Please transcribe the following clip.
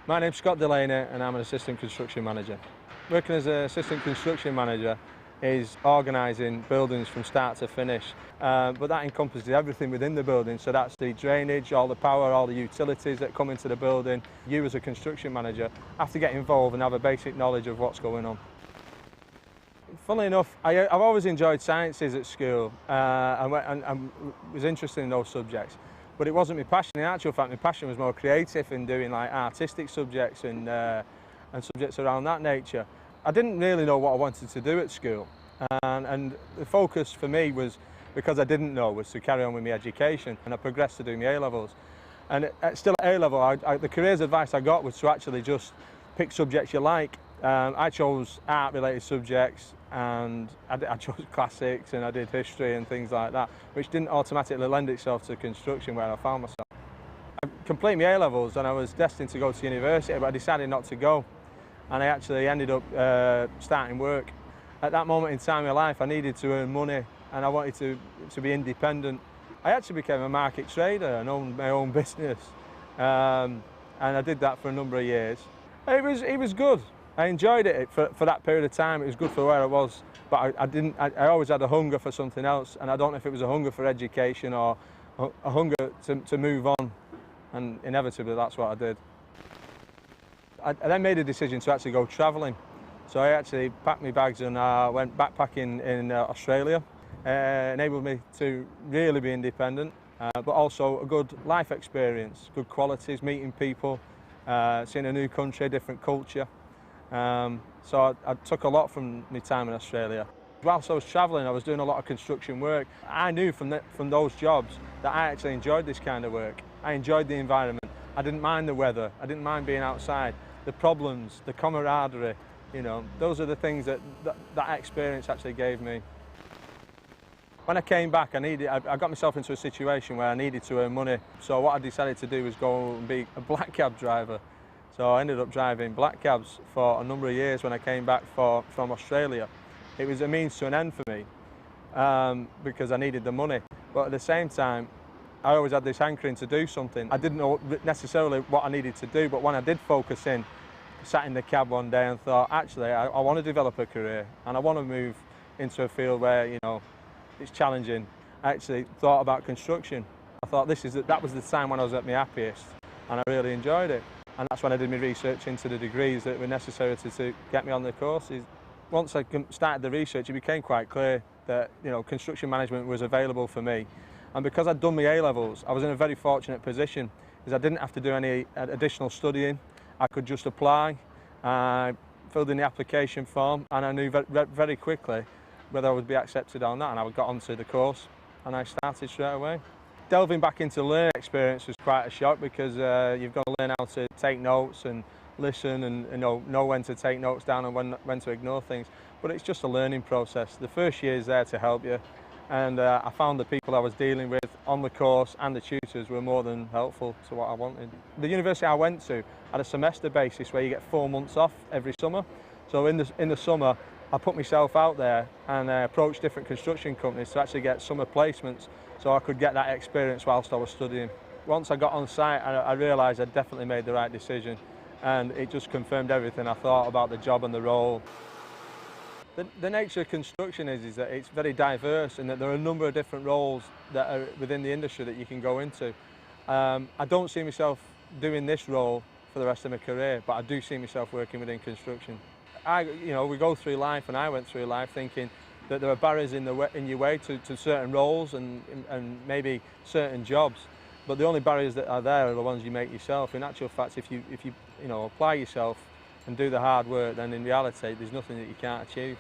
My name's Scott Delaney and I'm an assistant construction manager. Working as an assistant construction manager is organising buildings from start to finish, but that encompasses everything within the building, so that's the drainage, all the power, all the utilities that come into the building. You as a construction manager have to get involved and have a basic knowledge of what's going on. Funnily enough, I've always enjoyed sciences at school and was interested in those subjects. But it wasn't my passion. In actual fact, my passion was more creative in doing like artistic subjects and subjects around that nature. I didn't really know what I wanted to do at school, and the focus for me was, because I didn't know, was to carry on with my education, and I progressed to do my A-levels. And still at A-level, the careers advice I got was to actually just pick subjects you like. I chose art-related subjects, and I chose classics, and I did history and things like that, which didn't automatically lend itself to construction where I found myself. I completed my A-levels and I was destined to go to university, but I decided not to go, and I actually ended up starting work. At that moment in time in my life, I needed to earn money and I wanted to be independent. I actually became a market trader and owned my own business, and I did that for a number of years. It was good. I enjoyed it for that period of time. It was good for where I was, but I always had a hunger for something else, and I don't know if it was a hunger for education or a hunger to move on, and inevitably that's what I did. I then made a decision to actually go travelling. So I actually packed my bags and went backpacking in Australia. Enabled me to really be independent, but also a good life experience, good qualities, meeting people, seeing a new country, different culture. So I took a lot from my time in Australia. Whilst I was travelling, I was doing a lot of construction work. I knew from those jobs that I actually enjoyed this kind of work. I enjoyed the environment. I didn't mind the weather. I didn't mind being outside. The problems, the camaraderie, you know, those are the things that experience actually gave me. When I came back, I got myself into a situation where I needed to earn money. So what I decided to do was go and be a black cab driver. So I ended up driving black cabs for a number of years when I came back from Australia. It was a means to an end for me, because I needed the money. But at the same time, I always had this hankering to do something. I didn't know necessarily what I needed to do, but when I did focus in, sat in the cab one day and thought, actually, I want to develop a career and I want to move into a field where, you know, it's challenging. I actually thought about construction. I thought that was the time when I was at my happiest, and I really enjoyed it. And that's when I did my research into the degrees that were necessary to get me on the courses. Once I started the research, it became quite clear that, you know, construction management was available for me. And because I'd done my A-levels, I was in a very fortunate position, because I didn't have to do any additional studying. I could just apply. I filled in the application form, and I knew very quickly whether I would be accepted or not, and I got onto the course, and I started straight away. Delving back into learning experience was quite a shock, because you've got to learn how to take notes and listen and, you know when to take notes down and when to ignore things. But it's just a learning process. The first year is there to help you, and I found the people I was dealing with on the course and the tutors were more than helpful to what I wanted. The university I went to had a semester basis where you get 4 months off every summer. So in the summer, I put myself out there and approached different construction companies to actually get summer placements, so I could get that experience whilst I was studying. Once I got on site, I realised I'd definitely made the right decision, and it just confirmed everything I thought about the job and the role. The nature of construction is that it's very diverse, and that there are a number of different roles that are within the industry that you can go into. I don't see myself doing this role for the rest of my career, but I do see myself working within construction. We go through life, and I went through life thinking that there are barriers in your way to certain roles and maybe certain jobs, but the only barriers that are there are the ones you make yourself. In actual fact, if you apply yourself and do the hard work, then in reality there's nothing that you can't achieve.